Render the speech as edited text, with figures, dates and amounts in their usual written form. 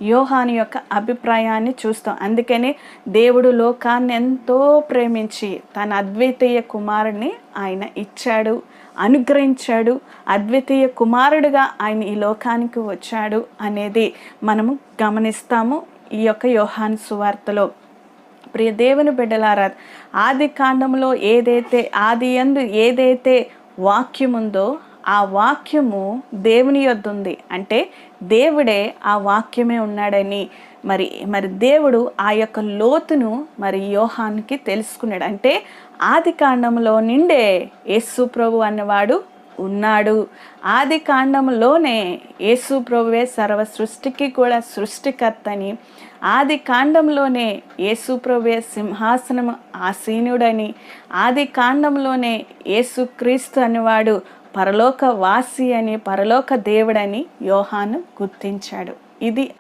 యోహాను యొక్క అభిప్రాయాన్ని చూస్తాం. అందుకనే దేవుడు లోకాన్ని ఎంతో ప్రేమించి తన అద్వితీయ కుమారుడిని ఆయన ఇచ్చాడు, అనుగ్రహించాడు. అద్వితీయ కుమారుడిగా ఆయన ఈ లోకానికి వచ్చాడు అనేది మనము గమనిస్తాము ఈ యొక్క యోహాను సువార్తలో. ప్రియ దేవుని బిడ్డలారా, ఆది కాండంలో ఆదియందు ఏదైతే వాక్యం ఉందో ఆ వాక్యము దేవుని యొద్ద ఉంది. అంటే దేవుడే ఆ వాక్యమే ఉన్నాడని మరి దేవుడు ఆ యొక్క లోతును మరి యోహానుకి తెలుసుకున్నాడు. అంటే ఆది కాండంలో నిండే యేసు ప్రభు అన్నవాడు ఉన్నాడు. ఆది కాండంలోనే యేసు ప్రభువే సర్వ సృష్టికి కూడా సృష్టికర్తని, ఆది కాండంలోనే యేసు ప్రభువే సింహాసనం ఆసీనుడని, ఆది కాండంలోనే యేసు క్రీస్తు అనేవాడు పరలోక వాసి అని, పరలోక దేవుడని యోహాను గుర్తించాడు. ఇది